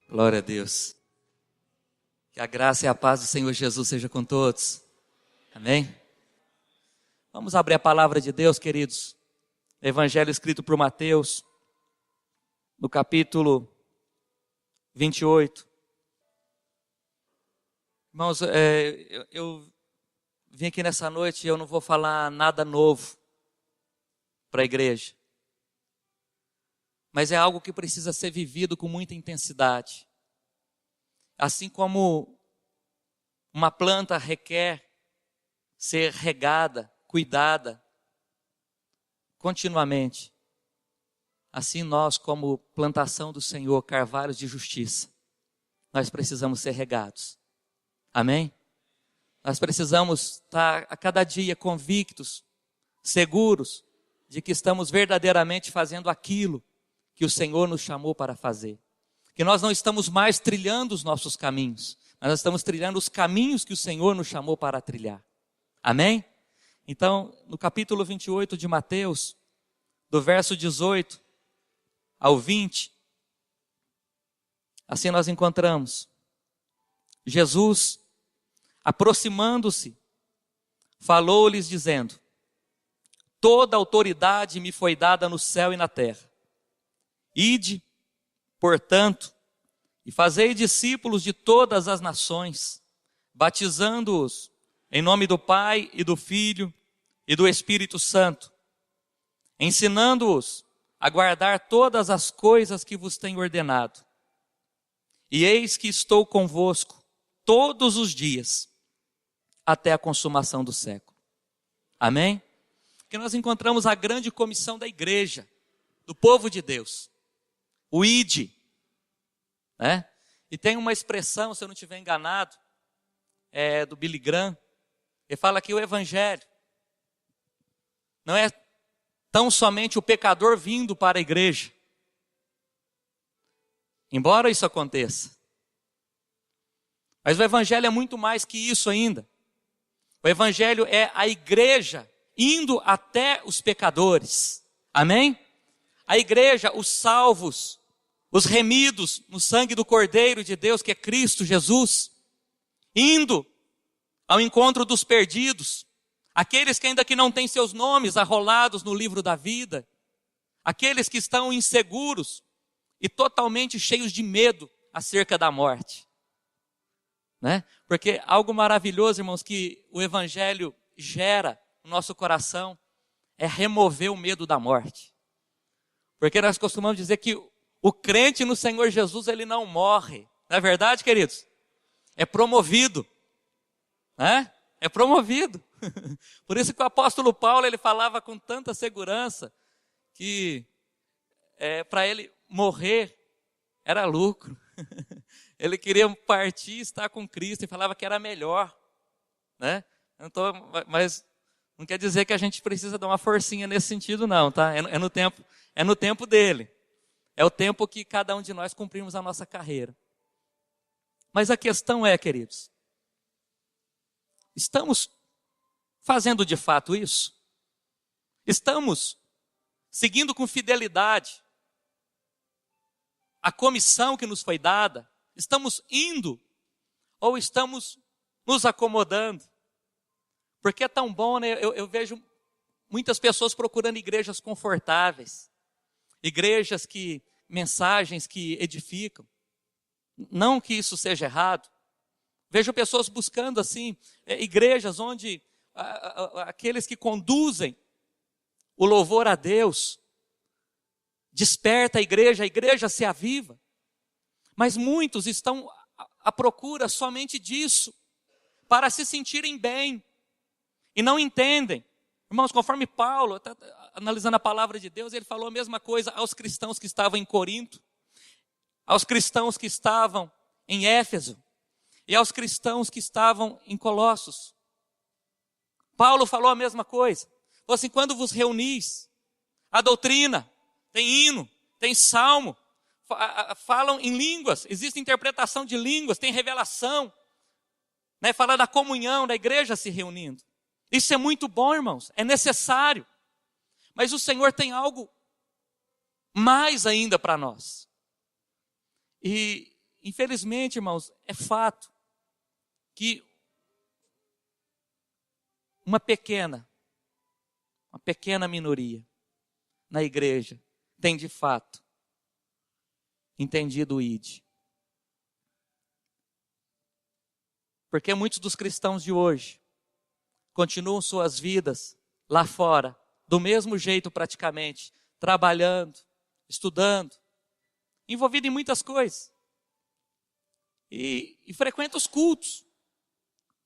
Glória a Deus. Que a graça e a paz do Senhor Jesus seja com todos. Amém? Vamos abrir a palavra de Deus, queridos. Evangelho escrito por Mateus, no capítulo 28. Irmãos, eu vim aqui nessa noite e eu não vou falar nada novo para a igreja. Mas é algo que precisa ser vivido com muita intensidade. Assim como uma planta requer ser regada, cuidada, continuamente, assim nós, como plantação do Senhor, carvalhos de justiça, nós precisamos ser regados. Amém? Nós precisamos estar a cada dia convictos, seguros de que estamos verdadeiramente fazendo aquilo que o Senhor nos chamou para fazer. Que nós não estamos mais trilhando os nossos caminhos, mas nós estamos trilhando os caminhos que o Senhor nos chamou para trilhar. Amém? Então, no capítulo 28 de Mateus, do verso 18 ao 20, assim nós encontramos Jesus, aproximando-se, falou-lhes dizendo: toda autoridade me foi dada no céu e na terra. Ide, portanto, e fazei discípulos de todas as nações, batizando-os em nome do Pai e do Filho e do Espírito Santo, ensinando-os a guardar todas as coisas que vos tenho ordenado. E eis que estou convosco todos os dias, até a consumação do século. Amém? Que nós encontramos a grande comissão da igreja, do povo de Deus. O ide, né? E tem uma expressão, se eu não estiver enganado, do Billy Graham. Ele fala que o evangelho não é tão somente o pecador vindo para a igreja, embora isso aconteça. Mas o evangelho é muito mais que isso ainda. O evangelho é a igreja indo até os pecadores. Amém? A igreja, os salvos, os remidos no sangue do Cordeiro de Deus, que é Cristo Jesus, indo ao encontro dos perdidos, aqueles que ainda que não têm seus nomes arrolados no livro da vida, aqueles que estão inseguros e totalmente cheios de medo acerca da morte. Né? Porque algo maravilhoso, irmãos, que o evangelho gera no nosso coração é remover o medo da morte. Porque nós costumamos dizer que o crente no Senhor Jesus, ele não morre. Não é verdade, queridos? É promovido. Né? É promovido. Por isso que o apóstolo Paulo, ele falava com tanta segurança que para ele morrer era lucro. Ele queria partir e estar com Cristo e falava que era melhor. Né? Mas não quer dizer que a gente precisa dar uma forcinha nesse sentido não, tá? É no tempo dele. É o tempo que cada um de nós cumprimos a nossa carreira. Mas a questão é, queridos, estamos fazendo de fato isso? Estamos seguindo com fidelidade a comissão que nos foi dada? Estamos indo ou estamos nos acomodando? Porque é tão bom, né? Eu vejo muitas pessoas procurando igrejas confortáveis, igrejas mensagens que edificam. Não que isso seja errado. Vejo pessoas buscando assim, igrejas onde aqueles que conduzem o louvor a Deus, desperta a igreja se aviva. Mas muitos estão à procura somente disso, para se sentirem bem, e não entendem. Irmãos, conforme Paulo, analisando a palavra de Deus, ele falou a mesma coisa aos cristãos que estavam em Corinto, aos cristãos que estavam em Éfeso, e aos cristãos que estavam em Colossos. Paulo falou a mesma coisa. Falou assim: quando vos reunis, a doutrina, tem hino, tem salmo, falam em línguas, existe interpretação de línguas, tem revelação, né? Fala da comunhão, da igreja se reunindo. Isso é muito bom, irmãos, é necessário. Mas o Senhor tem algo mais ainda para nós. E infelizmente, irmãos, é fato que uma pequena minoria na igreja tem de fato entendido o ID. Porque muitos dos cristãos de hoje continuam suas vidas lá fora, do mesmo jeito praticamente, trabalhando, estudando, envolvido em muitas coisas. E frequentam os cultos,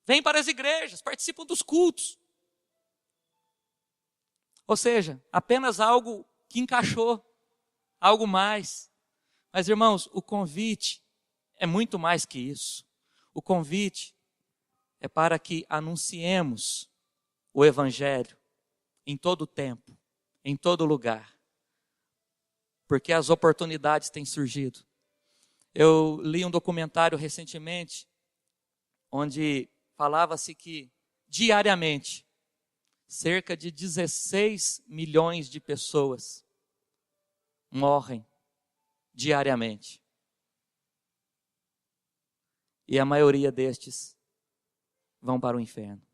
vêm para as igrejas, participam dos cultos. Ou seja, apenas algo que encaixou, algo mais. Mas, irmãos, o convite é muito mais que isso. O convite é para que anunciemos o Evangelho em todo tempo, em todo lugar. Porque as oportunidades têm surgido. Eu li um documentário recentemente, onde falava-se que diariamente, cerca de 16 milhões de pessoas morrem diariamente. E a maioria destes vão para o inferno,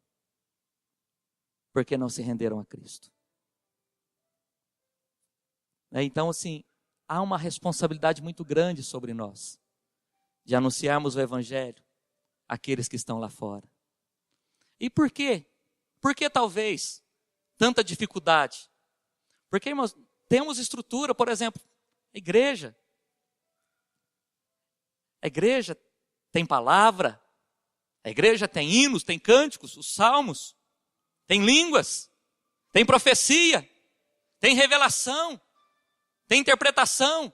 porque não se renderam a Cristo. Então, assim, há uma responsabilidade muito grande sobre nós, de anunciarmos o Evangelho àqueles que estão lá fora. E por quê? Por que talvez tanta dificuldade? Porque, irmãos, temos estrutura, por exemplo, a igreja. A igreja tem palavra, a igreja tem hinos, tem cânticos, os salmos, tem línguas, tem profecia, tem revelação, tem interpretação,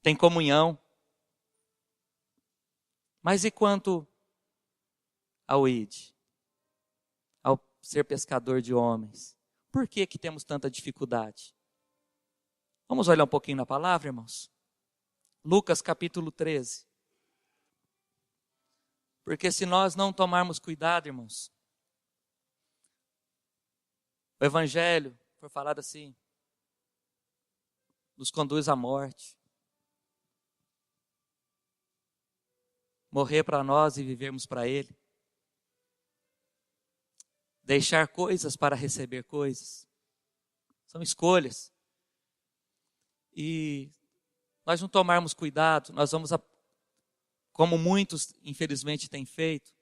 tem comunhão. Mas e quanto ao ID, ao ser pescador de homens? Por que temos tanta dificuldade? Vamos olhar um pouquinho na palavra, irmãos? Lucas capítulo 13. Porque se nós não tomarmos cuidado, irmãos, o Evangelho, foi falado assim, nos conduz à morte. Morrer para nós e vivermos para Ele. Deixar coisas para receber coisas. São escolhas. E nós não tomarmos cuidado, nós vamos, como muitos infelizmente têm feito,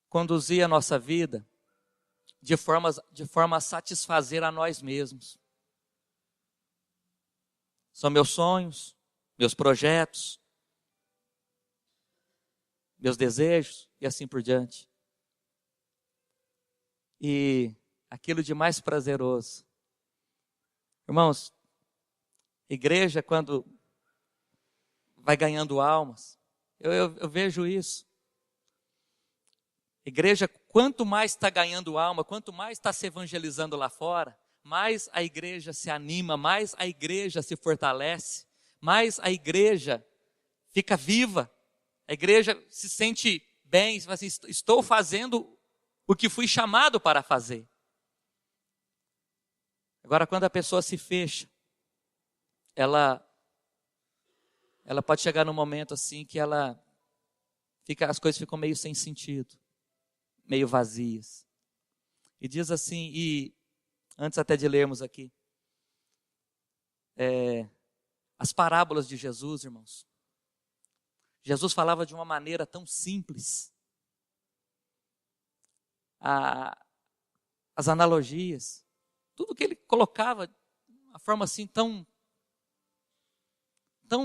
conduzir a nossa vida de forma a satisfazer a nós mesmos. São meus sonhos, meus projetos, meus desejos e assim por diante. E aquilo de mais prazeroso. Irmãos, igreja, quando vai ganhando almas, eu vejo isso. Igreja, quanto mais está ganhando alma, quanto mais está se evangelizando lá fora, mais a igreja se anima, mais a igreja se fortalece, mais a igreja fica viva, a igreja se sente bem, assim, estou fazendo o que fui chamado para fazer. Agora, quando a pessoa se fecha, ela pode chegar num momento assim que as coisas ficam meio sem sentido, meio vazias. E diz assim, e antes até de lermos aqui, as parábolas de Jesus, irmãos. Jesus falava de uma maneira tão simples. As analogias, tudo que ele colocava, de uma forma assim tão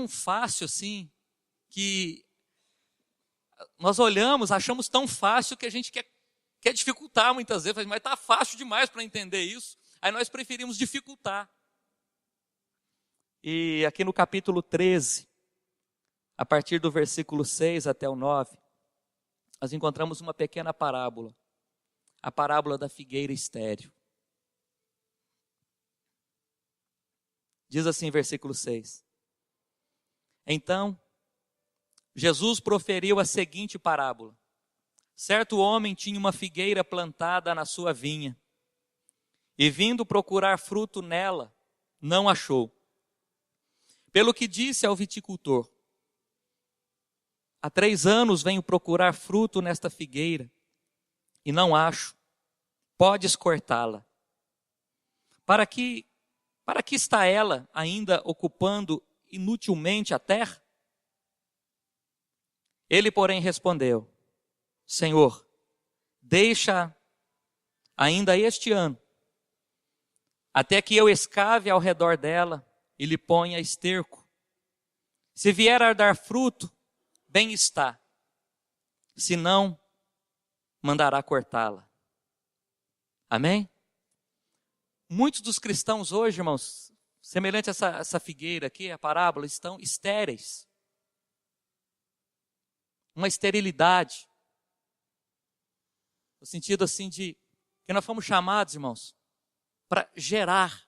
fácil assim, que nós olhamos, achamos tão fácil que a gente quer dificultar muitas vezes, mas está fácil demais para entender isso, aí nós preferimos dificultar. E aqui no capítulo 13, a partir do versículo 6 até o 9, nós encontramos uma pequena parábola, a parábola da figueira estéril. Diz assim, versículo 6. Então, Jesus proferiu a seguinte parábola. Certo homem tinha uma figueira plantada na sua vinha, e vindo procurar fruto nela, não achou. Pelo que disse ao viticultor: há 3 anos venho procurar fruto nesta figueira e não acho. Podes cortá-la. Para que está ela ainda ocupando inutilmente a terra? Ele, porém, respondeu: Senhor, deixa ainda este ano, até que eu escave ao redor dela e lhe ponha esterco. Se vier a dar fruto, bem está. Se não, mandará cortá-la. Amém? Muitos dos cristãos hoje, irmãos, semelhante a essa figueira aqui, a parábola, estão estéreis. Uma esterilidade. No sentido assim de que nós fomos chamados, irmãos, para gerar.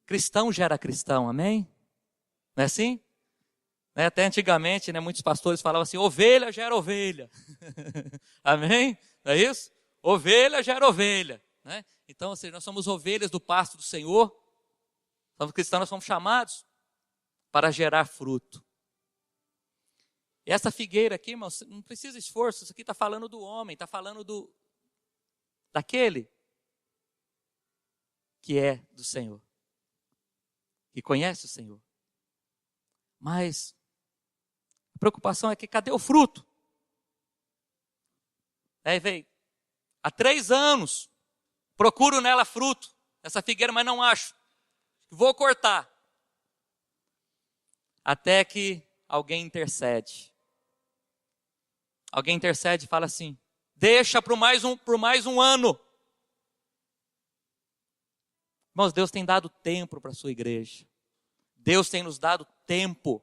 Cristão gera cristão, amém? Não é assim? Até antigamente, muitos pastores falavam assim: ovelha gera ovelha. Amém? Não é isso? Ovelha gera ovelha. Né? Então, ou seja, nós somos ovelhas do pasto do Senhor. Somos cristãos, nós somos chamados para gerar fruto. E essa figueira aqui, irmãos, não precisa esforço. Isso aqui está falando do homem, está falando daquele que é do Senhor, que conhece o Senhor. Mas a preocupação é que cadê o fruto? Aí veio, há 3 anos, procuro nela fruto, essa figueira, mas não acho. Vou cortar. Até que alguém intercede. Alguém intercede e fala assim: deixa por mais um ano. Irmãos, Deus tem dado tempo para a sua igreja. Deus tem nos dado tempo.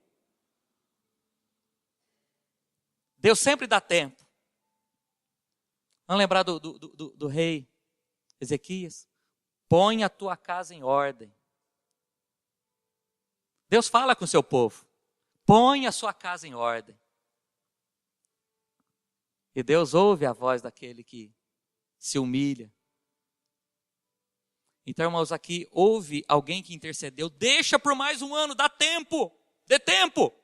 Deus sempre dá tempo. Vamos lembrar do rei Ezequias? Põe a tua casa em ordem. Deus fala com o seu povo. Põe a sua casa em ordem. E Deus ouve a voz daquele que se humilha. Então, irmãos, aqui houve alguém que intercedeu. Deixa por mais um ano, dá tempo. Dê tempo.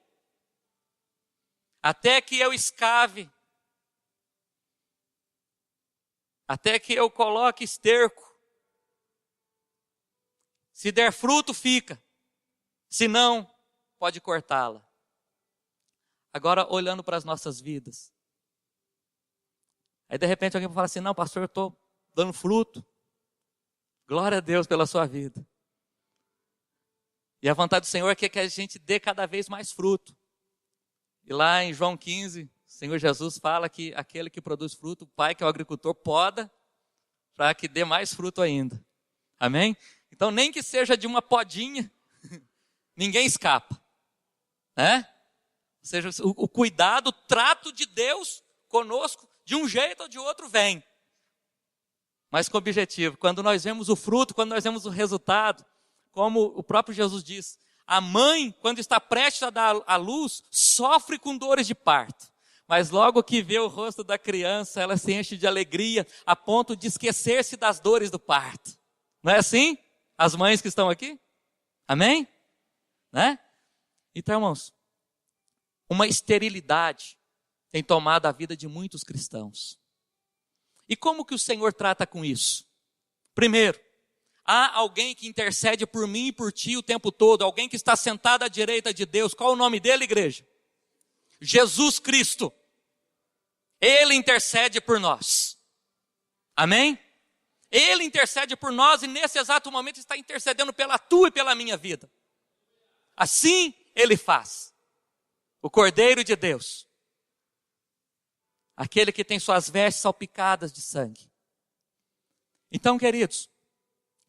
Até que eu escave. Até que eu coloque esterco. Se der fruto, fica. Se não, pode cortá-la. Agora, olhando para as nossas vidas. Aí, de repente, alguém fala assim: não, pastor, eu estou dando fruto. Glória a Deus pela sua vida. E a vontade do Senhor é que a gente dê cada vez mais fruto. E lá em João 15, o Senhor Jesus fala que aquele que produz fruto, o Pai, que é o agricultor, poda para que dê mais fruto ainda. Amém? Então, nem que seja de uma podinha, ninguém escapa. Né? Ou seja, o cuidado, o trato de Deus conosco, de um jeito ou de outro vem. Mas com objetivo. Quando nós vemos o fruto, quando nós vemos o resultado, como o próprio Jesus diz, a mãe, quando está prestes a dar à luz, sofre com dores de parto. Mas logo que vê o rosto da criança, ela se enche de alegria, a ponto de esquecer-se das dores do parto. Não é assim? As mães que estão aqui? Amém? Né? Então, irmãos, uma esterilidade tem tomado a vida de muitos cristãos. E como que o Senhor trata com isso? Primeiro, há alguém que intercede por mim e por ti o tempo todo, alguém que está sentado à direita de Deus. Qual o nome dele, igreja? Jesus Cristo. Ele intercede por nós. Amém? Ele intercede por nós e nesse exato momento está intercedendo pela tua e pela minha vida. Assim ele faz. O Cordeiro de Deus. Aquele que tem suas vestes salpicadas de sangue. Então, queridos,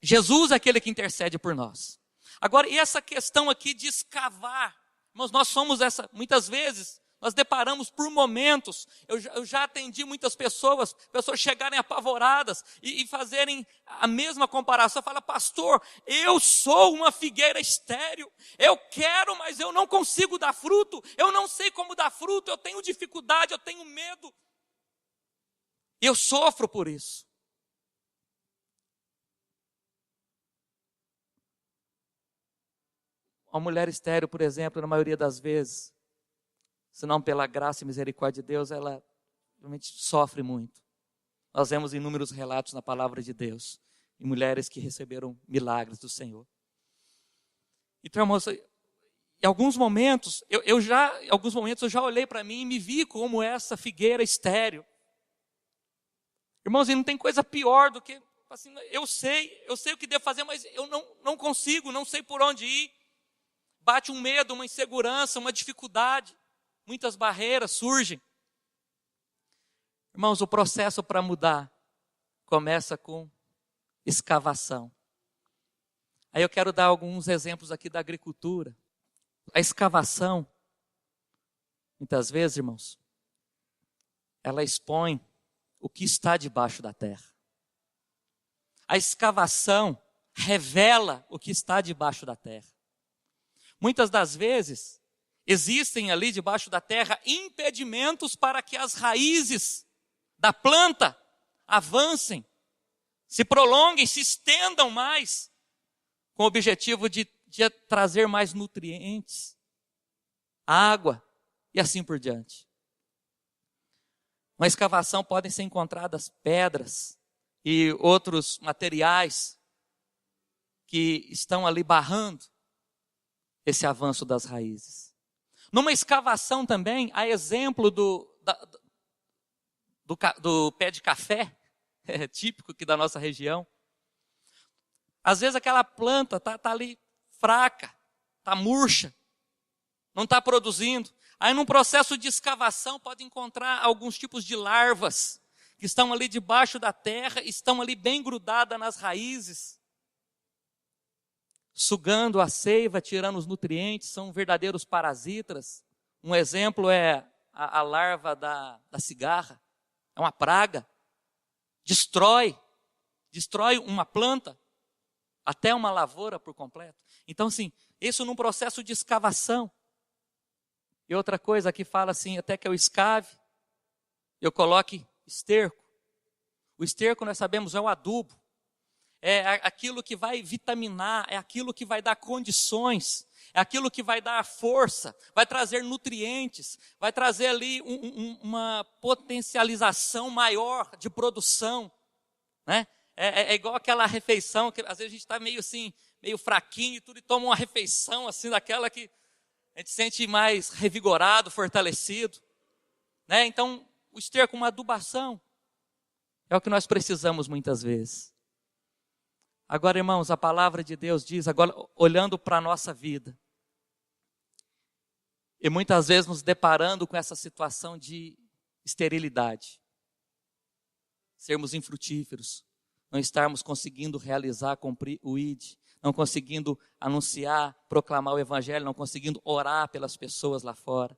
Jesus é aquele que intercede por nós. Agora, e essa questão aqui de escavar? Irmãos, nós somos muitas vezes, nós deparamos por momentos, eu já atendi muitas pessoas chegarem apavoradas e fazerem a mesma comparação. Fala: pastor, eu sou uma figueira estéril, eu quero, mas eu não consigo dar fruto, eu não sei como dar fruto, eu tenho dificuldade, eu tenho medo. Eu sofro por isso. uma mulher estéril, por exemplo, na maioria das vezes, se não pela graça e misericórdia de Deus, ela realmente sofre muito. Nós vemos inúmeros relatos na palavra de Deus, de mulheres que receberam milagres do Senhor. Então, irmãos, em alguns momentos eu já olhei para mim e me vi como essa figueira estéril. Irmãos, e não tem coisa pior do que, assim, eu sei o que devo fazer, mas eu não consigo, não sei por onde ir. Bate um medo, uma insegurança, uma dificuldade. Muitas barreiras surgem. Irmãos, o processo para mudar começa com escavação. Aí eu quero dar alguns exemplos aqui da agricultura. A escavação, muitas vezes, irmãos, ela expõe o que está debaixo da terra. A escavação revela o que está debaixo da terra. Muitas das vezes, existem ali debaixo da terra impedimentos para que as raízes da planta avancem, se prolonguem, se estendam mais, com o objetivo de trazer mais nutrientes, água e assim por diante. Na escavação podem ser encontradas pedras e outros materiais que estão ali barrando esse avanço das raízes. Numa escavação também, há exemplo do pé de café, típico aqui da nossa região. Às vezes aquela planta está ali fraca, está murcha, não está produzindo. Aí num processo de escavação pode encontrar alguns tipos de larvas que estão ali debaixo da terra, estão ali bem grudadas nas raízes, sugando a seiva, tirando os nutrientes, são verdadeiros parasitas. Um exemplo é a larva da cigarra, é uma praga, destrói uma planta, até uma lavoura por completo. Então, assim, isso num processo de escavação. E outra coisa aqui fala assim, até que eu escave, eu coloque esterco. O esterco, nós sabemos, é o adubo. É aquilo que vai vitaminar, é aquilo que vai dar condições, é aquilo que vai dar força, vai trazer nutrientes, vai trazer ali uma potencialização maior de produção, né? É igual aquela refeição, que às vezes a gente está meio assim, meio fraquinho e tudo, e toma uma refeição assim, daquela que a gente se sente mais revigorado, fortalecido, né? Então, o esterco, uma adubação, é o que nós precisamos muitas vezes. Agora, irmãos, a palavra de Deus diz, agora olhando para a nossa vida, e muitas vezes nos deparando com essa situação de esterilidade, sermos infrutíferos, não estarmos conseguindo realizar, cumprir o ID, não conseguindo anunciar, proclamar o evangelho, não conseguindo orar pelas pessoas lá fora.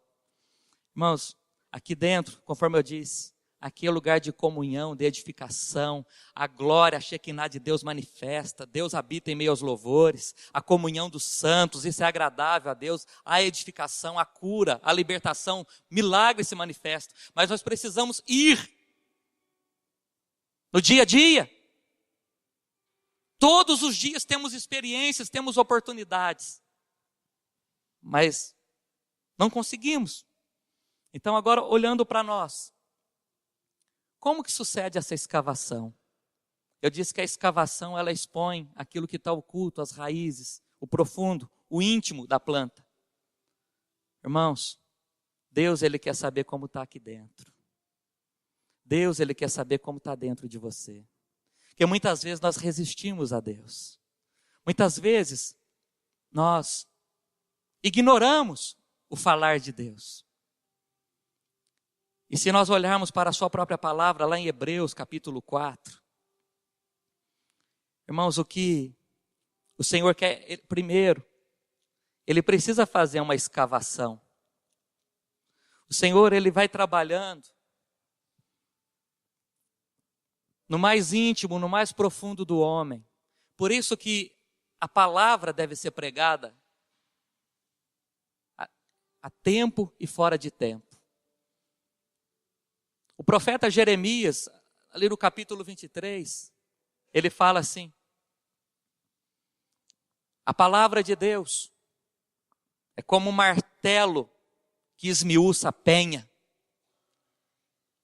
Irmãos, aqui dentro, conforme eu disse, aqui é lugar de comunhão, de edificação, a glória, a Shekinah de Deus manifesta, Deus habita em meio aos louvores, a comunhão dos santos, isso é agradável a Deus, a edificação, a cura, a libertação, milagres se manifestam, mas nós precisamos ir no dia a dia. Todos os dias temos experiências, temos oportunidades, mas não conseguimos. Então agora olhando para nós, como que sucede essa escavação? Eu disse que a escavação ela expõe aquilo que está oculto, as raízes, o profundo, o íntimo da planta. Irmãos, Deus ele quer saber como está aqui dentro. Deus ele quer saber como está dentro de você. Porque muitas vezes nós resistimos a Deus. Muitas vezes nós ignoramos o falar de Deus. E se nós olharmos para a sua própria palavra, lá em Hebreus capítulo 4, irmãos, o que o Senhor quer, primeiro, Ele precisa fazer uma escavação. O Senhor, Ele vai trabalhando no mais íntimo, no mais profundo do homem. Por isso que a palavra deve ser pregada a tempo e fora de tempo. O profeta Jeremias, ali no capítulo 23, ele fala assim, a palavra de Deus, É como um martelo que esmiuça a penha,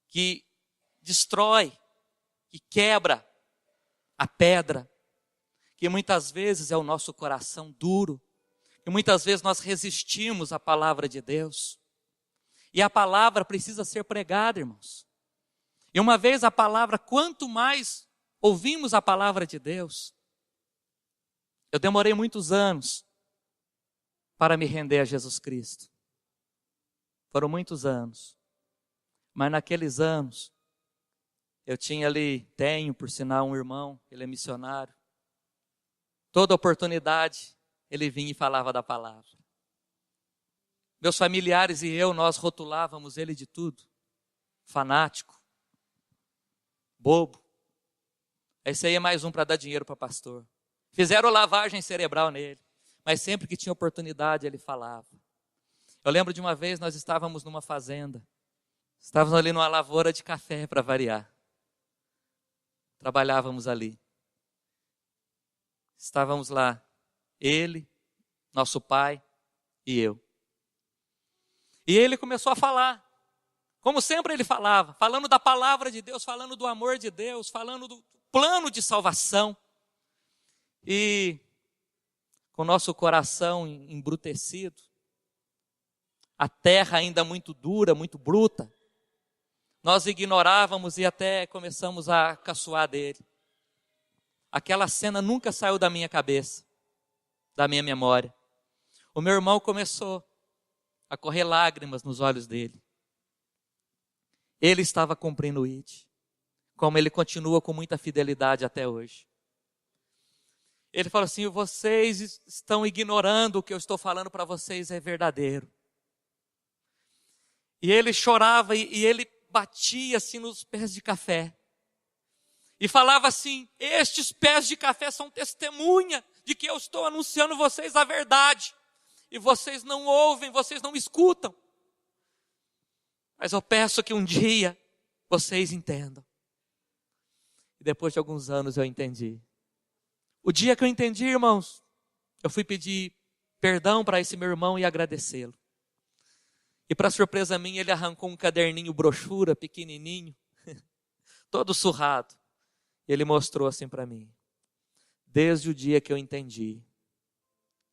que destrói, que quebra a pedra, que muitas vezes é o nosso coração duro, que muitas vezes nós resistimos à palavra de Deus. E a palavra precisa ser pregada, irmãos. E uma vez a palavra, quanto mais ouvimos a palavra de Deus, eu demorei muitos anos para me render a Jesus Cristo. Foram muitos anos. Mas naqueles anos, eu tenho por sinal um irmão, ele é missionário. Toda oportunidade, ele vinha e falava da palavra. Meus familiares e eu, nós rotulávamos ele de tudo. Fanático, bobo. Esse aí é mais um para dar dinheiro para pastor. Fizeram lavagem cerebral nele, mas sempre que tinha oportunidade ele falava. Eu lembro de uma vez nós estávamos numa fazenda, estávamos ali numa lavoura de café para variar. Trabalhávamos ali. Estávamos lá, ele, nosso pai e eu. E ele começou a falar, como sempre ele falava, falando da palavra de Deus, falando do amor de Deus, falando do plano de salvação. E com o nosso coração embrutecido, a terra ainda muito dura, muito bruta, nós ignorávamos e até começamos a caçoar dele. Aquela cena nunca saiu da minha cabeça, da minha memória. O meu irmão começou a correr lágrimas nos olhos dele. Ele estava cumprindo o ID, como ele continua com muita fidelidade até hoje. Ele falou assim: vocês estão ignorando o que eu estou falando para vocês é verdadeiro. E ele chorava e ele batia assim nos pés de café. E falava assim: estes pés de café são testemunha de que eu estou anunciando vocês a verdade. E vocês não ouvem, vocês não escutam. Mas eu peço que um dia vocês entendam. E depois de alguns anos eu entendi. O dia que eu entendi, irmãos, eu fui pedir perdão para esse meu irmão e agradecê-lo. E para surpresa minha, ele arrancou um caderninho brochura, pequenininho, todo surrado. E ele mostrou assim para mim: desde o dia que eu entendi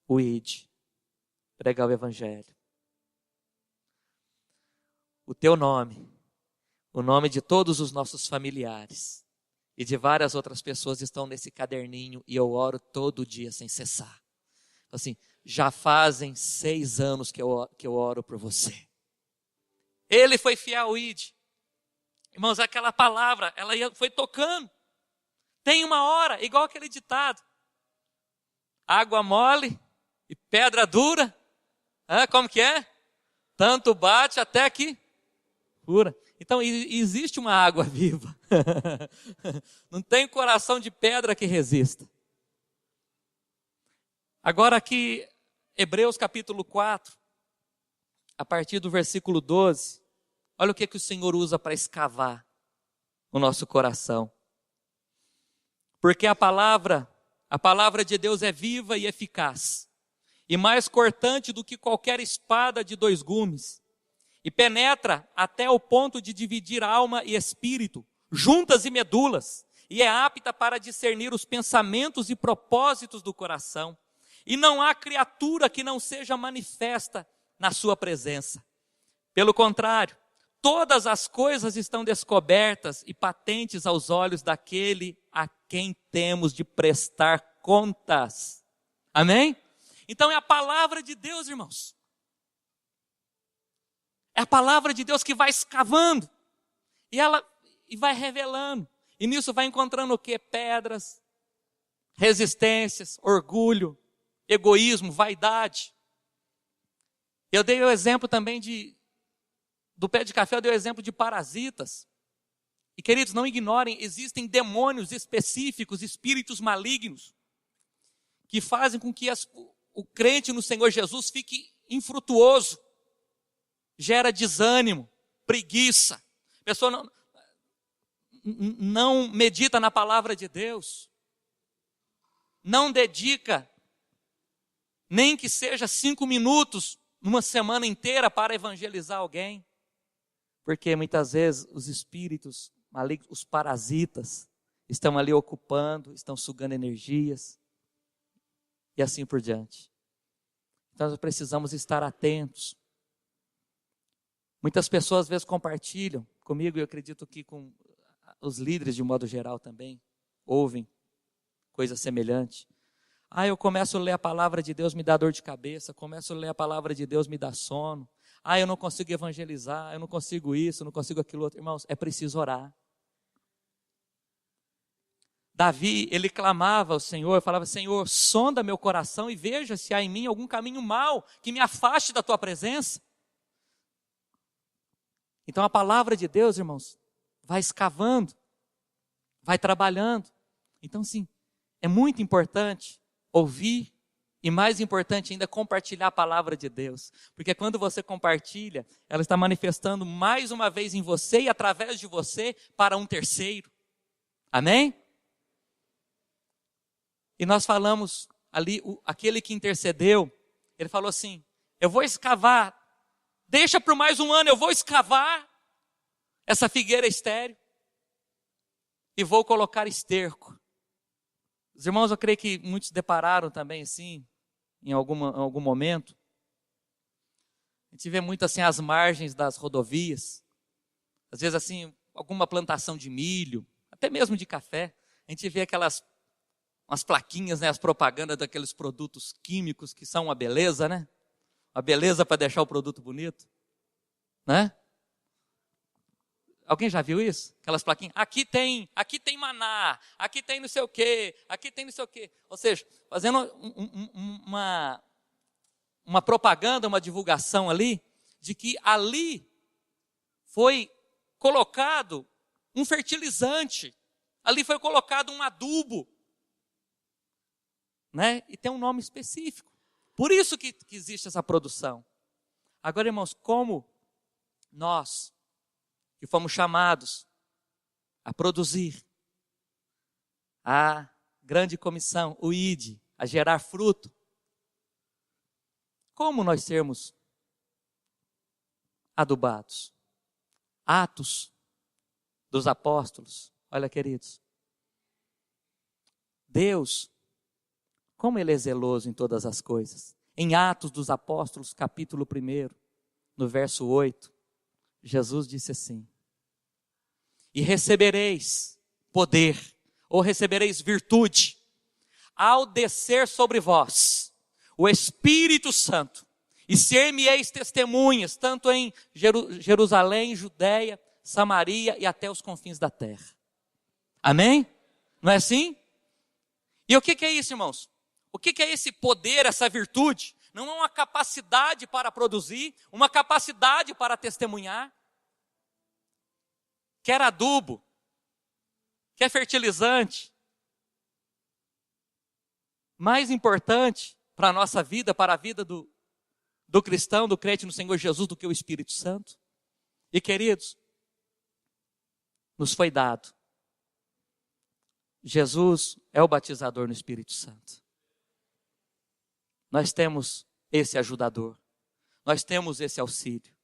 o ID, pregar o evangelho, o teu nome, o nome de todos os nossos familiares e de várias outras pessoas estão nesse caderninho e eu oro todo dia sem cessar. Assim, já fazem 6 anos que eu oro por você. Ele foi fiel ao ID. Irmãos, aquela palavra, foi tocando. Tem uma hora, igual aquele ditado: água mole e pedra dura. Como que é? Tanto bate até que fura. Então, existe uma água viva. Não tem coração de pedra que resista. Agora aqui, Hebreus capítulo 4, a partir do versículo 12, olha o que o Senhor usa para escavar o nosso coração. Porque a palavra de Deus é viva e eficaz, e mais cortante do que qualquer espada de 2 gumes, e penetra até o ponto de dividir alma e espírito, juntas e medulas, e é apta para discernir os pensamentos e propósitos do coração. E não há criatura que não seja manifesta na sua presença. Pelo contrário, todas as coisas estão descobertas e patentes aos olhos daquele a quem temos de prestar contas. Amém? Então é a palavra de Deus, irmãos. É a palavra de Deus que vai escavando. E vai revelando. E nisso vai encontrando o quê? Pedras, resistências, orgulho, egoísmo, vaidade. Eu dei o exemplo também do pé de café, eu dei o exemplo de parasitas. E queridos, não ignorem, existem demônios específicos, espíritos malignos, que fazem com que o crente no Senhor Jesus fique infrutuoso. Gera desânimo, preguiça. A pessoa não medita na palavra de Deus. Não dedica Nem que seja 5 minutos numa semana inteira para evangelizar alguém. Porque muitas vezes os espíritos malignos, os parasitas, estão ali ocupando, estão sugando energias e assim por diante. Então nós precisamos estar atentos. Muitas pessoas às vezes compartilham comigo, e eu acredito que com os líderes de um modo geral também, ouvem coisa semelhante. Eu começo a ler a palavra de Deus, me dá dor de cabeça. Começo a ler a palavra de Deus, me dá sono. Eu não consigo evangelizar, eu não consigo isso, eu não consigo aquilo outro. Irmãos, é preciso orar. Davi, ele clamava ao Senhor, falava: Senhor, sonda meu coração e veja se há em mim algum caminho mau que me afaste da tua presença. Então a palavra de Deus, irmãos, vai escavando, vai trabalhando. Então sim, é muito importante ouvir e, mais importante ainda, compartilhar a palavra de Deus. Porque quando você compartilha, ela está manifestando mais uma vez em você e através de você para um terceiro. Amém? E nós falamos ali, aquele que intercedeu, ele falou assim: eu vou escavar, deixa por mais um ano, eu vou escavar essa figueira estéril e vou colocar esterco. Os irmãos, eu creio que muitos depararam também assim, em algum momento. A gente vê muito assim as margens das rodovias, às vezes assim, alguma plantação de milho, até mesmo de café. A gente vê umas plaquinhas, né, as propagandas daqueles produtos químicos que são uma beleza, né? Uma beleza para deixar o produto bonito, né? Alguém já viu isso? Aquelas plaquinhas, aqui tem maná, aqui tem não sei o quê, aqui tem não sei o quê. Ou seja, fazendo uma propaganda, uma divulgação ali, de que ali foi colocado um fertilizante, ali foi colocado um adubo, né? E tem um nome específico. Por isso que existe essa produção. Agora, irmãos, como nós que fomos chamados a produzir a grande comissão, o ID, a gerar fruto, como nós sermos adubados? Atos dos Apóstolos. Olha, queridos, Deus, como Ele é zeloso em todas as coisas. Em Atos dos Apóstolos, capítulo 1, no verso 8, Jesus disse assim: e recebereis poder, ou recebereis virtude, ao descer sobre vós o Espírito Santo, e ser-me-eis testemunhas, tanto em Jerusalém, Judeia, Samaria e até os confins da terra. Amém? Não é assim? E o que é isso, irmãos? O que é esse poder, essa virtude? Não é uma capacidade para produzir, uma capacidade para testemunhar. Quer adubo, quer fertilizante. Mais importante para a nossa vida, para a vida do cristão, do crente no Senhor Jesus, do que o Espírito Santo. E queridos, nos foi dado. Jesus é o batizador no Espírito Santo. Nós temos esse ajudador. Nós temos esse auxílio.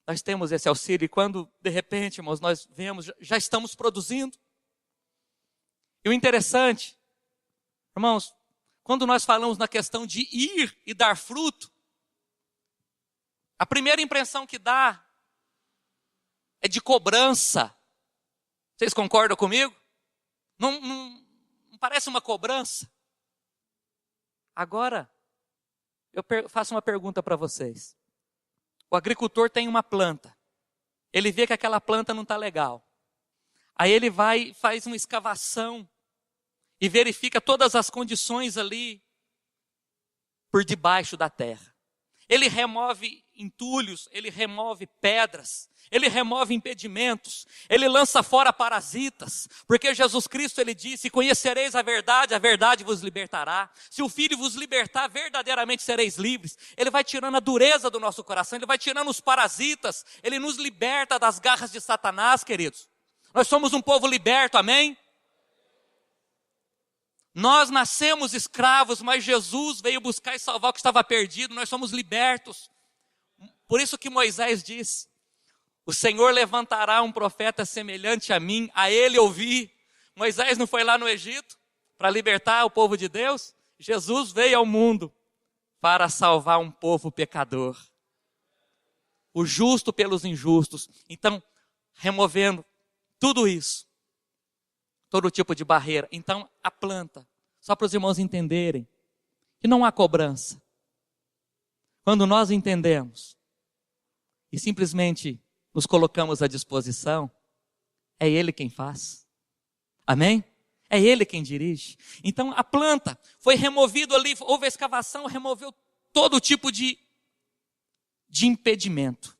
Nós temos esse auxílio e quando, de repente, irmãos, nós vemos, já estamos produzindo. E o interessante, irmãos, quando nós falamos na questão de ir e dar fruto, a primeira impressão que dá é de cobrança. Vocês concordam comigo? Não parece uma cobrança? Agora, eu faço uma pergunta para vocês. O agricultor tem uma planta. Ele vê que aquela planta não está legal. Aí ele vai, faz uma escavação e verifica todas as condições ali por debaixo da terra. Ele remove entulhos, ele remove pedras, ele remove impedimentos, ele lança fora parasitas, porque Jesus Cristo, ele disse: conhecereis a verdade vos libertará. Se o Filho vos libertar, verdadeiramente sereis livres. Ele vai tirando a dureza do nosso coração, ele vai tirando os parasitas, ele nos liberta das garras de Satanás, queridos. Nós somos um povo liberto, amém? Nós nascemos escravos, mas Jesus veio buscar e salvar o que estava perdido, nós somos libertos. Por isso que Moisés disse: o Senhor levantará um profeta semelhante a mim, a ele ouvi. Moisés não foi lá no Egito para libertar o povo de Deus? Jesus veio ao mundo para salvar um povo pecador. O justo pelos injustos. Então, removendo tudo isso, todo tipo de barreira. Então, a planta, só para os irmãos entenderem, que não há cobrança. Quando nós entendemos e simplesmente nos colocamos à disposição, é Ele quem faz. Amém? É Ele quem dirige. Então, a planta foi removido ali, houve a escavação, removeu todo tipo de impedimento.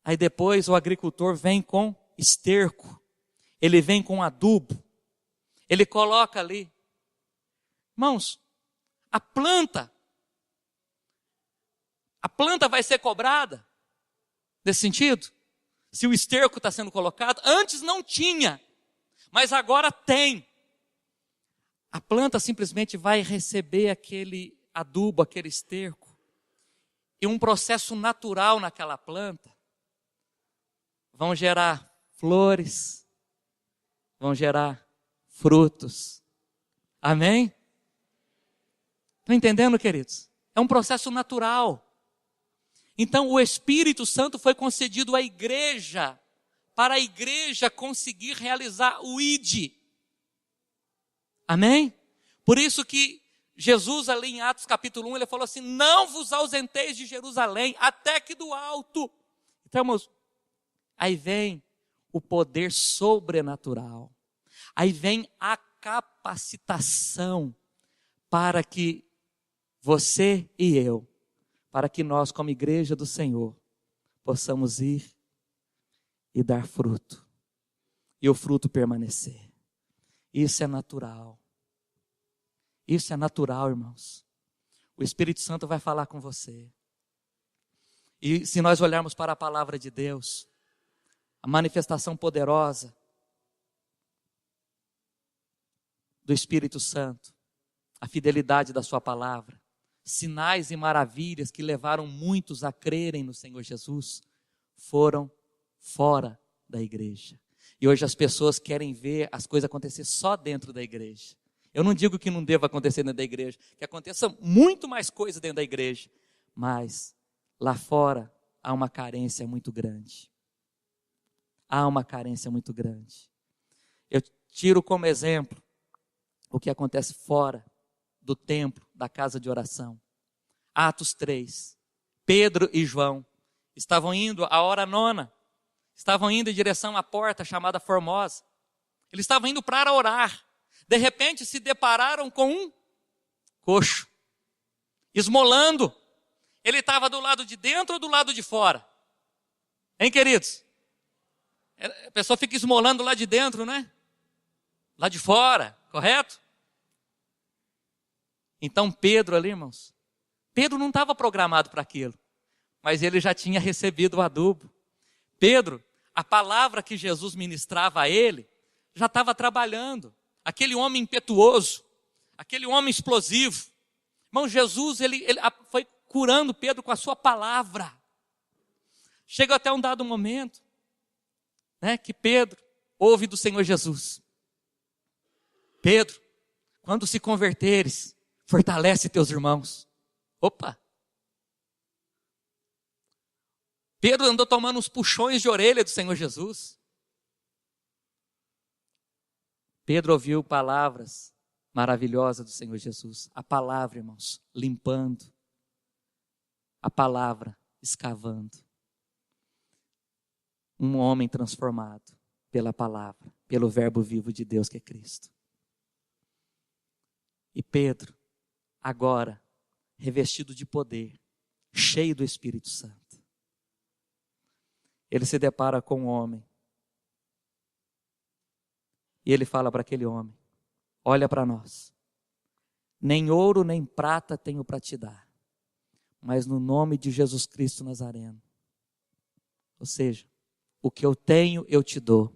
Aí depois o agricultor vem com esterco, ele vem com adubo, ele coloca ali. Irmãos, a planta vai ser cobrada nesse sentido? Se o esterco está sendo colocado, antes não tinha, mas agora tem. A planta simplesmente vai receber aquele adubo, aquele esterco, e um processo natural naquela planta vão gerar flores, vão gerar frutos. Amém? Estão entendendo, queridos? É um processo natural. Então o Espírito Santo foi concedido à igreja, para a igreja conseguir realizar o ID. Amém? Por isso que Jesus ali em Atos capítulo 1, ele falou assim: não vos ausenteis de Jerusalém, até que do alto. Então, irmãos, aí vem o poder sobrenatural. Aí vem a capacitação para que você e eu, para que nós como igreja do Senhor, possamos ir e dar fruto. E o fruto permanecer. Isso é natural. Isso é natural, irmãos. O Espírito Santo vai falar com você. E se nós olharmos para a palavra de Deus, a manifestação poderosa do Espírito Santo, a fidelidade da sua palavra, sinais e maravilhas que levaram muitos a crerem no Senhor Jesus, foram fora da igreja. E hoje as pessoas querem ver as coisas acontecer só dentro da igreja. Eu não digo que não deva acontecer dentro da igreja, que aconteça muito mais coisa dentro da igreja, mas lá fora há uma carência muito grande. Há uma carência muito grande. Eu tiro como exemplo o que acontece fora do templo, da casa de oração. Atos 3. Pedro e João estavam indo à hora 9, estavam indo em direção à porta chamada Formosa. Eles estavam indo para orar. De repente se depararam com um coxo, esmolando. Ele estava do lado de dentro ou do lado de fora? Hein, queridos? A pessoa fica esmolando lá de dentro, né? Lá de fora, correto? Então Pedro ali, irmãos, Pedro não estava programado para aquilo, mas ele já tinha recebido o adubo. Pedro, a palavra que Jesus ministrava a ele, já estava trabalhando. Aquele homem impetuoso, aquele homem explosivo. Irmão, Jesus, ele foi curando Pedro com a sua palavra. Chega até um dado momento, né, que Pedro ouve do Senhor Jesus: Pedro, quando se converteres, fortalece teus irmãos. Opa! Pedro andou tomando uns puxões de orelha do Senhor Jesus. Pedro ouviu palavras maravilhosas do Senhor Jesus. A palavra, irmãos, limpando. A palavra escavando. Um homem transformado pela palavra, pelo verbo vivo de Deus que é Cristo. E Pedro, agora, revestido de poder, cheio do Espírito Santo, ele se depara com um homem. E ele fala para aquele homem: olha para nós, nem ouro nem prata tenho para te dar, mas no nome de Jesus Cristo Nazareno. Ou seja, o que eu tenho eu te dou.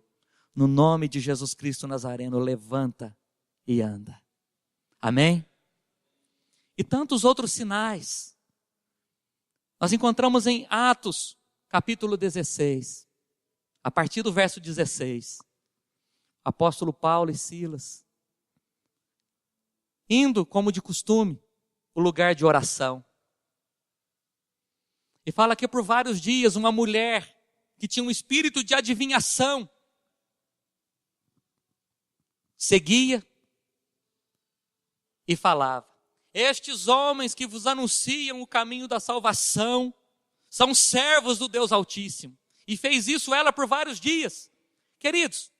No nome de Jesus Cristo Nazareno, levanta e anda. Amém? E tantos outros sinais. Nós encontramos em Atos, capítulo 16, a partir do verso 16. Apóstolo Paulo e Silas, indo, como de costume, o lugar de oração. E fala que por vários dias uma mulher que tinha um espírito de adivinhação seguia e falava: estes homens que vos anunciam o caminho da salvação são servos do Deus Altíssimo. E fez isso ela por vários dias. Queridos,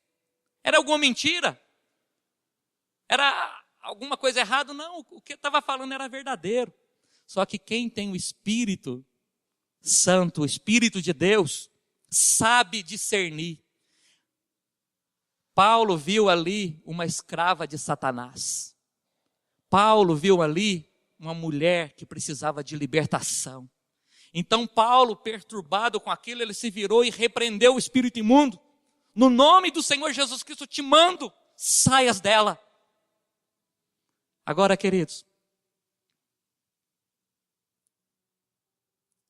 era alguma mentira? Era alguma coisa errada? Não, o que estava falando era verdadeiro. Só que quem tem o Espírito Santo, o Espírito de Deus, sabe discernir. Paulo viu ali uma escrava de Satanás. Paulo viu ali uma mulher que precisava de libertação. Então Paulo, perturbado com aquilo, ele se virou e repreendeu o espírito imundo. No nome do Senhor Jesus Cristo te mando, saias dela. Agora, queridos,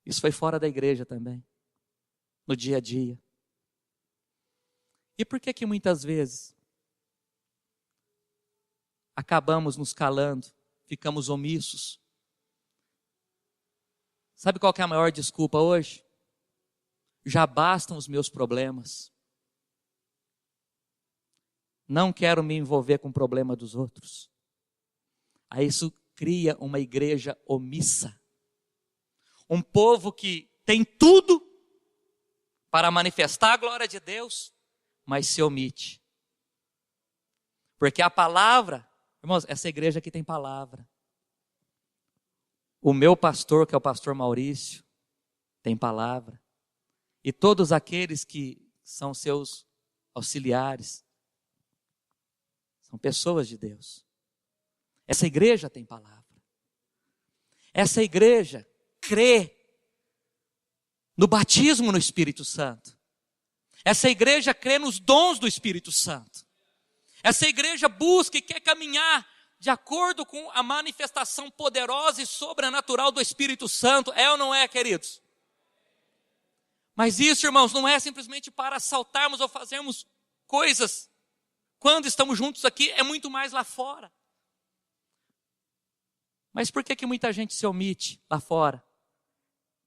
isso foi fora da igreja também, no dia a dia. E por que muitas vezes acabamos nos calando, ficamos omissos? Sabe qual que é a maior desculpa hoje? Já bastam os meus problemas. Não quero me envolver com o problema dos outros. Aí isso cria uma igreja omissa. Um povo que tem tudo para manifestar a glória de Deus, mas se omite. Porque a palavra, irmãos, essa igreja aqui tem palavra. O meu pastor, que é o pastor Maurício, tem palavra. E todos aqueles que são seus auxiliares, são pessoas de Deus. Essa igreja tem palavra. Essa igreja crê no batismo no Espírito Santo. Essa igreja crê nos dons do Espírito Santo. Essa igreja busca e quer caminhar de acordo com a manifestação poderosa e sobrenatural do Espírito Santo. É ou não é, queridos? Mas isso, irmãos, não é simplesmente para saltarmos ou fazermos coisas quando estamos juntos aqui, é muito mais lá fora. Mas por que muita gente se omite lá fora?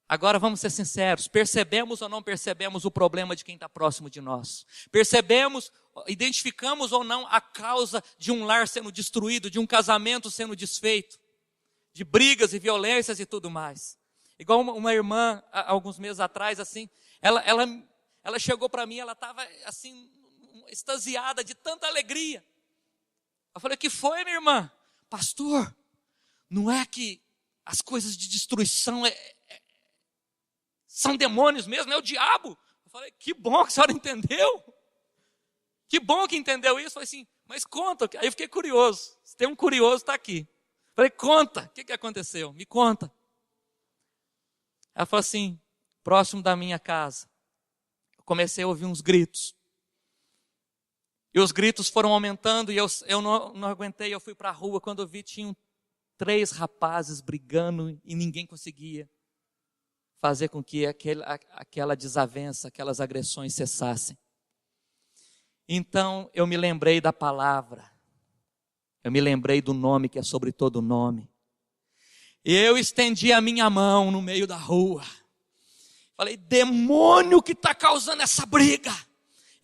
Agora vamos ser sinceros, percebemos ou não percebemos o problema de quem está próximo de nós? Percebemos, identificamos ou não a causa de um lar sendo destruído, de um casamento sendo desfeito, de brigas e violências e tudo mais? Igual uma irmã, há alguns meses atrás, assim, ela chegou para mim, ela estava assim, extasiada de tanta alegria. Eu falei: que foi, minha irmã? Pastor, não é que as coisas de destruição são demônios mesmo, é o diabo. Eu falei: que bom que a senhora entendeu. Que bom que entendeu isso. Eu falei assim: mas conta. Aí eu fiquei curioso. Se tem um curioso, está aqui. Eu falei: conta, o que aconteceu? Me conta. Ela falou assim: próximo da minha casa, eu comecei a ouvir uns gritos. E os gritos foram aumentando e eu não aguentei, eu fui para a rua. Quando eu vi, tinham 3 rapazes brigando e ninguém conseguia fazer com que aquela desavença, aquelas agressões cessassem. Então eu me lembrei da palavra, eu me lembrei do nome que é sobre todo nome. E eu estendi a minha mão no meio da rua. Falei: demônio que está causando essa briga,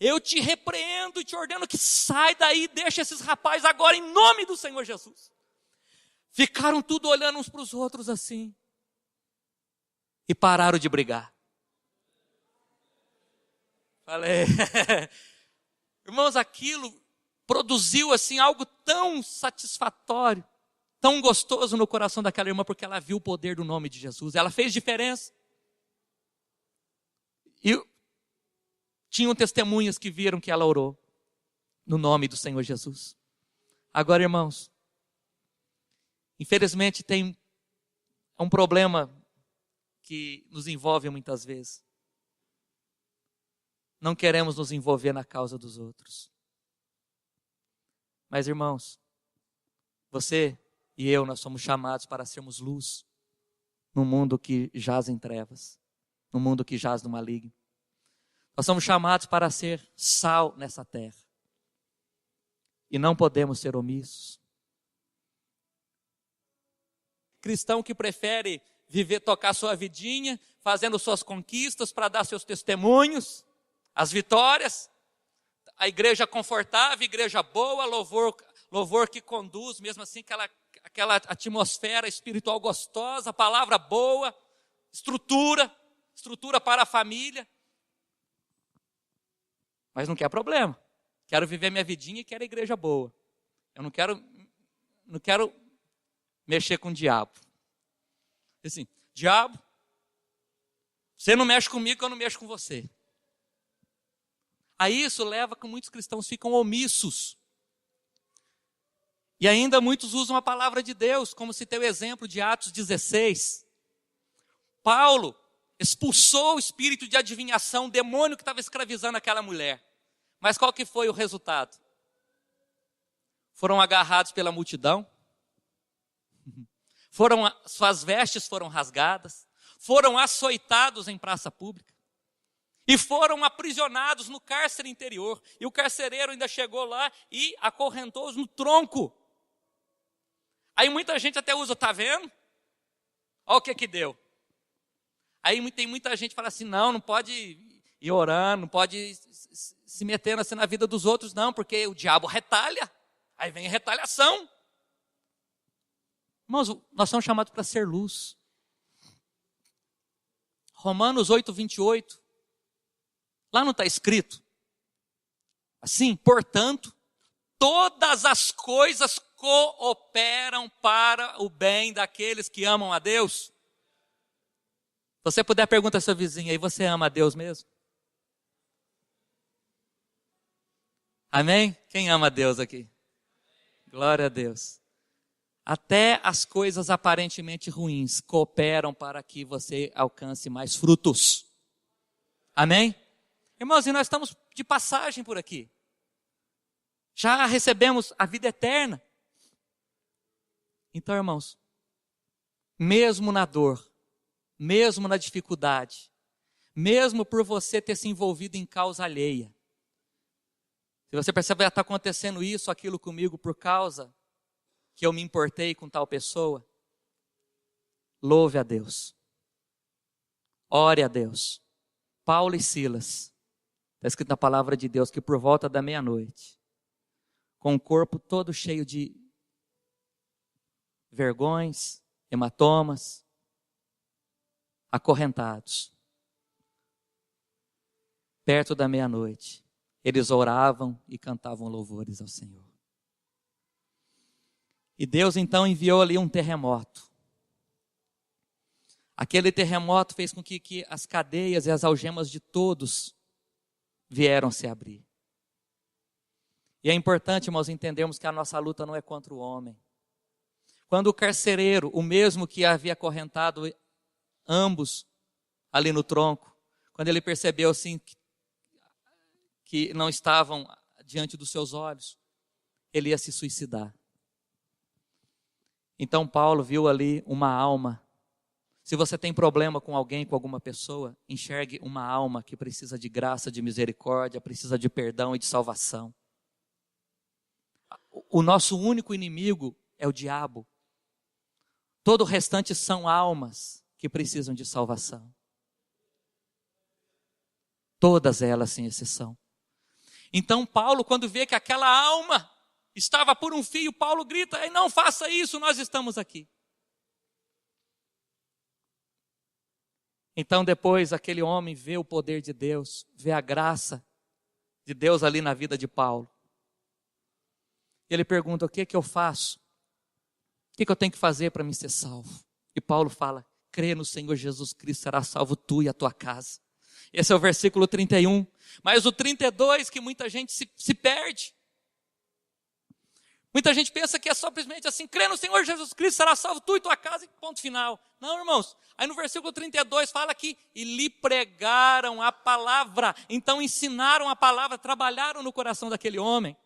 eu te repreendo e te ordeno que sai daí, deixa esses rapazes agora em nome do Senhor Jesus. Ficaram tudo olhando uns para os outros assim. E pararam de brigar. Falei, irmãos, aquilo produziu assim algo tão satisfatório, tão gostoso no coração daquela irmã, porque ela viu o poder do nome de Jesus. Ela fez diferença. E tinham testemunhas que viram que ela orou no nome do Senhor Jesus. Agora, irmãos, infelizmente tem um problema que nos envolve muitas vezes. Não queremos nos envolver na causa dos outros. Mas, irmãos, Você e eu, nós somos chamados para sermos luz no mundo que jaz em trevas, no mundo que jaz no maligno. Nós somos chamados para ser sal nessa terra. E não podemos ser omissos. Cristão que prefere viver, tocar sua vidinha, fazendo suas conquistas para dar seus testemunhos, as vitórias, a igreja confortável, igreja boa, louvor que conduz, mesmo assim aquela atmosfera espiritual gostosa, palavra boa, estrutura para a família. Mas não quer problema. Quero viver minha vidinha e quero a igreja boa. Eu não quero mexer com o diabo. Assim, diabo, você não mexe comigo, eu não mexo com você. Aí isso leva que muitos cristãos ficam omissos. E ainda muitos usam a palavra de Deus, como citei o exemplo de Atos 16. Paulo expulsou o espírito de adivinhação, o demônio que estava escravizando aquela mulher. Mas qual que foi o resultado? Foram agarrados pela multidão, suas vestes foram rasgadas, foram açoitados em praça pública e foram aprisionados no cárcere interior. E o carcereiro ainda chegou lá e acorrentou-os no tronco. Aí muita gente até usa, tá vendo? Olha o que deu. Aí tem muita gente que fala assim, não pode ir orando, não pode se metendo assim na vida dos outros, não, porque o diabo retalha. Aí vem a retaliação. Irmãos, nós somos chamados para ser luz. Romanos 8:28. Lá não está escrito assim, portanto, todas as coisas cooperam para o bem daqueles que amam a Deus. Se você puder, pergunta a sua vizinha, e você ama a Deus mesmo? Amém? Quem ama a Deus aqui? Glória a Deus. Até as coisas aparentemente ruins cooperam para que você alcance mais frutos. Amém? Irmãos, e nós estamos de passagem por aqui. Já recebemos a vida eterna. Então, irmãos, mesmo na dor, mesmo na dificuldade, mesmo por você ter se envolvido em causa alheia, se você percebe que está acontecendo isso, aquilo comigo por causa que eu me importei com tal pessoa, louve a Deus. Ore a Deus. Paulo e Silas, está escrito na palavra de Deus que por volta da meia-noite, com o corpo todo cheio de vergões, hematomas, acorrentados, perto da meia-noite, eles oravam e cantavam louvores ao Senhor. E Deus então enviou ali um terremoto. Aquele terremoto fez com que as cadeias e as algemas de todos vieram se abrir. E é importante, irmãos, entendermos que a nossa luta não é contra o homem. Quando o carcereiro, o mesmo que havia acorrentado ambos ali no tronco, quando ele percebeu assim que não estavam diante dos seus olhos, ele ia se suicidar. Então Paulo viu ali uma alma. Se você tem problema com alguém, com alguma pessoa, enxergue uma alma que precisa de graça, de misericórdia, precisa de perdão e de salvação. O nosso único inimigo é o diabo. Todo o restante são almas que precisam de salvação. Todas elas, sem exceção. Então Paulo, quando vê que aquela alma estava por um fio, Paulo grita, não faça isso, nós estamos aqui. Então depois aquele homem vê o poder de Deus, vê a graça de Deus ali na vida de Paulo. Ele pergunta, o que eu faço? O que eu tenho que fazer para me ser salvo? E Paulo fala, crê no Senhor Jesus Cristo, será salvo tu e a tua casa. Esse é o versículo 31. Mas o 32 que muita gente se perde. Muita gente pensa que é simplesmente assim, crê no Senhor Jesus Cristo, será salvo tu e tua casa, e ponto final. Não, irmãos. Aí no versículo 32 fala que, e lhe pregaram a palavra. Então ensinaram a palavra, trabalharam no coração daquele homem.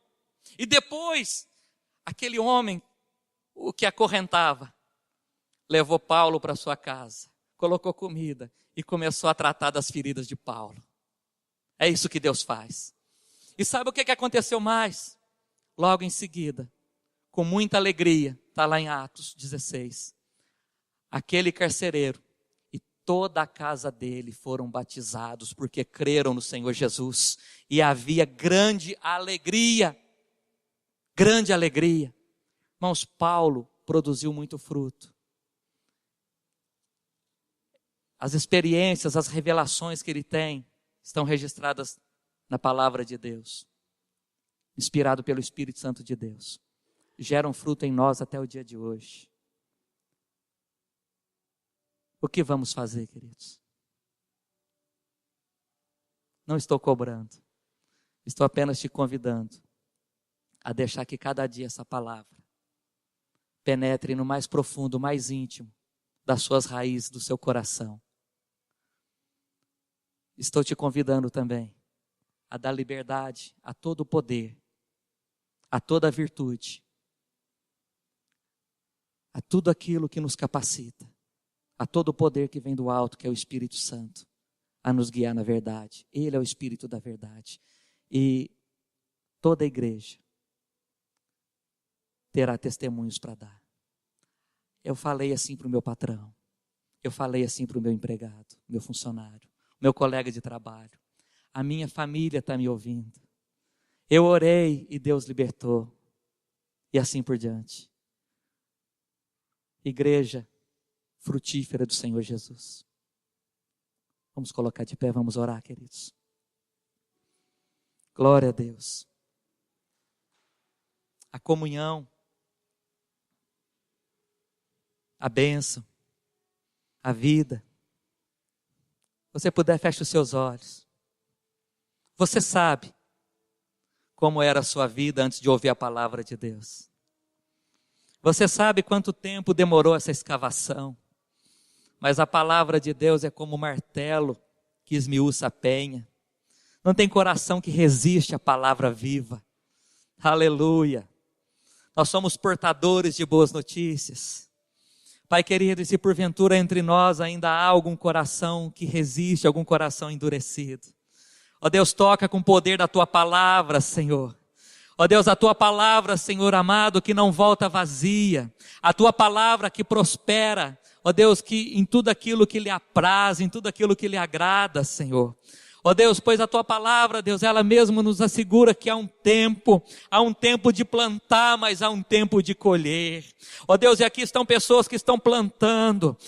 E depois, aquele homem o que acorrentava, levou Paulo para sua casa, colocou comida e começou a tratar das feridas de Paulo. É isso que Deus faz. E sabe o que aconteceu mais? Logo em seguida, com muita alegria, está lá em Atos 16, aquele carcereiro e toda a casa dele foram batizados porque creram no Senhor Jesus. E havia grande alegria. Grande alegria. Irmãos, Paulo produziu muito fruto. As experiências, as revelações que ele tem estão registradas na palavra de Deus, inspirado pelo Espírito Santo de Deus. Geram fruto em nós até o dia de hoje. O que vamos fazer, queridos? Não estou cobrando. Estou apenas te convidando a deixar que cada dia essa palavra penetre no mais profundo, mais íntimo das suas raízes, do seu coração. Estou te convidando também a dar liberdade a todo o poder, a toda a virtude, a tudo aquilo que nos capacita, a todo o poder que vem do alto, que é o Espírito Santo, a nos guiar na verdade. Ele é o Espírito da verdade. E toda a igreja terá testemunhos para dar. Eu falei assim para o meu patrão, eu falei assim para o meu empregado, meu funcionário, meu colega de trabalho. A minha família está me ouvindo. Eu orei e Deus libertou. E assim por diante. Igreja frutífera do Senhor Jesus. Vamos colocar de pé, vamos orar, queridos. Glória a Deus. A comunhão, a bênção, a vida. Se você puder, feche os seus olhos. Você sabe como era a sua vida antes de ouvir a palavra de Deus. Você sabe quanto tempo demorou essa escavação. Mas a palavra de Deus é como um martelo que esmiuça a penha. Não tem coração que resiste à palavra viva. Aleluia. Nós somos portadores de boas notícias. Pai querido, e se porventura entre nós ainda há algum coração que resiste, algum coração endurecido. Ó Deus, toca com o poder da Tua palavra, Senhor. Ó Deus, a Tua palavra, Senhor amado, que não volta vazia. A Tua palavra que prospera. Ó Deus, que em tudo aquilo que lhe apraz, em tudo aquilo que lhe agrada, Senhor. Ó Deus, pois a Tua palavra, Deus, ela mesmo nos assegura que há um tempo de plantar, mas há um tempo de colher. Ó Deus, e aqui estão pessoas que estão plantando,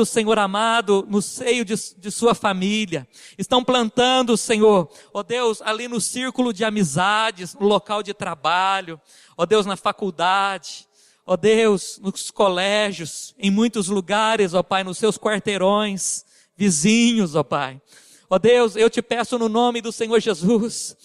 Senhor amado, no seio de sua família, estão plantando, Senhor, ó Deus, ali no círculo de amizades, no local de trabalho, ó Deus, na faculdade, ó Deus, nos colégios, em muitos lugares, ó Pai, nos seus quarteirões, vizinhos, ó Pai. Ó Deus, eu te peço no nome do Senhor Jesus,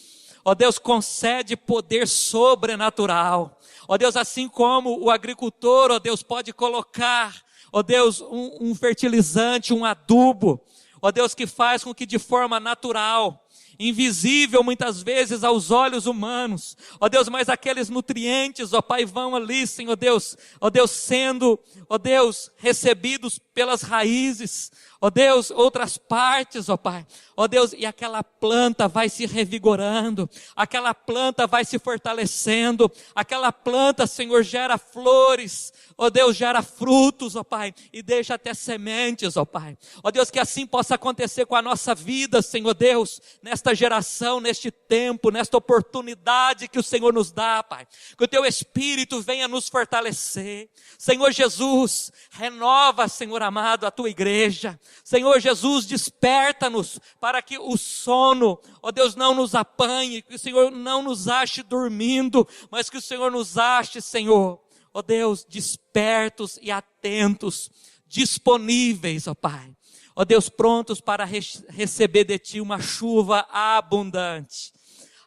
ó Deus, concede poder sobrenatural. Ó Deus, assim como o agricultor, ó Deus, pode colocar, ó Deus, um fertilizante, um adubo, ó Deus, que faz com que de forma natural, invisível muitas vezes aos olhos humanos, ó Deus, mas aqueles nutrientes, ó Pai, vão ali, Senhor Deus, ó Deus, sendo, ó Deus, recebidos pelas raízes, ó Deus, outras partes, ó Pai, ó Deus, e aquela planta vai se revigorando, aquela planta vai se fortalecendo, aquela planta, Senhor, gera flores, ó Deus, gera frutos, ó Pai, e deixa até sementes, ó Pai. Ó Deus, que assim possa acontecer com a nossa vida, Senhor Deus, nesta geração, neste tempo, nesta oportunidade que o Senhor nos dá, Pai. Que o Teu Espírito venha nos fortalecer. Senhor Jesus, renova, Senhor amado, a Tua igreja. Senhor Jesus, desperta-nos para que o sono, ó Deus, não nos apanhe, que o Senhor não nos ache dormindo, mas que o Senhor nos ache, Senhor, ó Deus, despertos e atentos, disponíveis, ó Pai. Ó Deus, prontos para receber de Ti uma chuva abundante.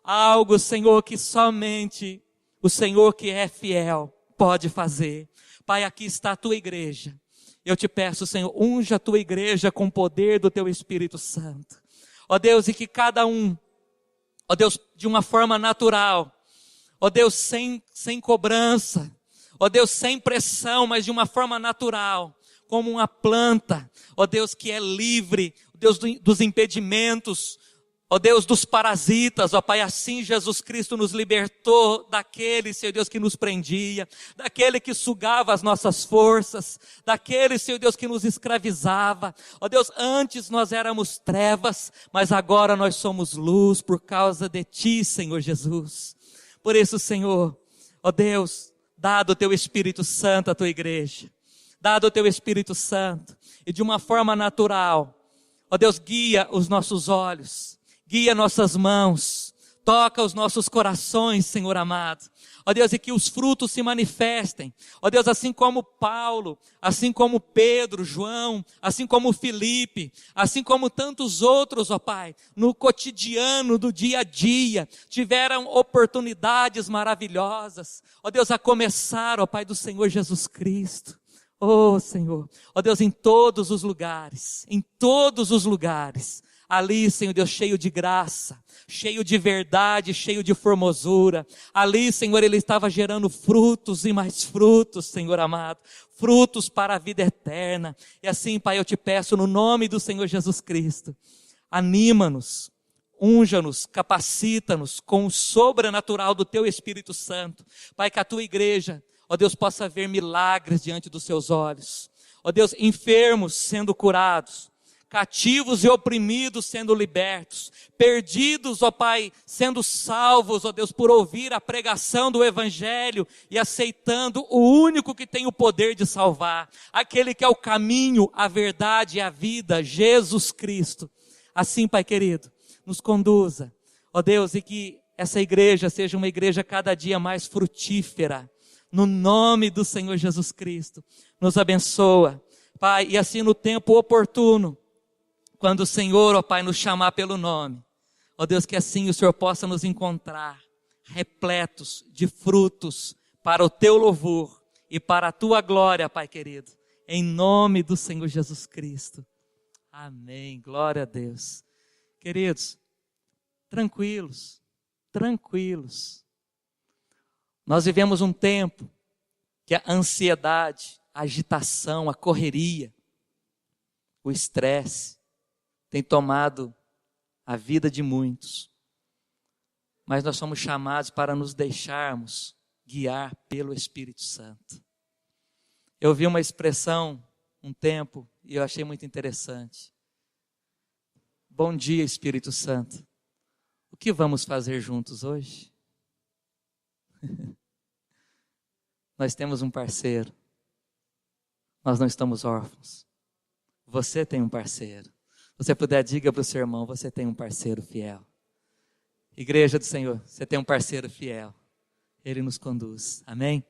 Algo, Senhor, que somente o Senhor que é fiel pode fazer. Pai, aqui está a Tua igreja. Eu te peço, Senhor, unja a Tua igreja com o poder do Teu Espírito Santo. Ó Deus, e que cada um, ó Deus, de uma forma natural, ó Deus, sem cobrança, Ó Deus, sem pressão, mas de uma forma natural, como uma planta, ó Deus, que é livre, Deus dos impedimentos, ó Deus, dos parasitas, ó Pai, assim Jesus Cristo nos libertou daquele, Senhor Deus, que nos prendia, daquele que sugava as nossas forças, daquele, Senhor Deus, que nos escravizava. Ó Deus, antes nós éramos trevas, mas agora nós somos luz por causa de Ti, Senhor Jesus. Por isso, Senhor, ó Deus, dado o Teu Espírito Santo à Tua igreja, dado o Teu Espírito Santo, e de uma forma natural, ó Deus, guia os nossos olhos, guia nossas mãos, toca os nossos corações, Senhor amado. Ó Deus, e que os frutos se manifestem. Ó Deus, assim como Paulo, assim como Pedro, João, assim como Filipe, assim como tantos outros, ó Pai, no cotidiano do dia a dia, tiveram oportunidades maravilhosas. Ó Deus, a começar, ó Pai, do Senhor Jesus Cristo. Oh Senhor, ó Deus, em todos os lugares, ali, Senhor Deus, cheio de graça, cheio de verdade, cheio de formosura. Ali, Senhor, Ele estava gerando frutos e mais frutos, Senhor amado. Frutos para a vida eterna. E assim, Pai, eu te peço no nome do Senhor Jesus Cristo. Anima-nos, unja-nos, capacita-nos com o sobrenatural do Teu Espírito Santo. Pai, que a Tua igreja, ó Deus, possa ver milagres diante dos Seus olhos. Ó Deus, enfermos sendo curados, cativos e oprimidos sendo libertos, perdidos, ó Pai, sendo salvos, ó Deus, por ouvir a pregação do Evangelho e aceitando o único que tem o poder de salvar, aquele que é o caminho, a verdade e a vida, Jesus Cristo. Assim, Pai querido, nos conduza, ó Deus, e que essa igreja seja uma igreja cada dia mais frutífera, no nome do Senhor Jesus Cristo. Nos abençoa, Pai, e assim no tempo oportuno, quando o Senhor, ó Pai, nos chamar pelo nome, ó Deus, que assim o Senhor possa nos encontrar repletos de frutos para o Teu louvor e para a Tua glória, Pai querido, em nome do Senhor Jesus Cristo. Amém, glória a Deus. Queridos, tranquilos, nós vivemos um tempo que a ansiedade, a agitação, a correria, o estresse tem tomado a vida de muitos. Mas nós somos chamados para nos deixarmos guiar pelo Espírito Santo. Eu vi uma expressão um tempo e eu achei muito interessante. Bom dia, Espírito Santo. O que vamos fazer juntos hoje? Nós temos um parceiro. Nós não estamos órfãos. Você tem um parceiro. Se você puder, diga para o seu irmão, você tem um parceiro fiel. Igreja do Senhor, você tem um parceiro fiel. Ele nos conduz. Amém?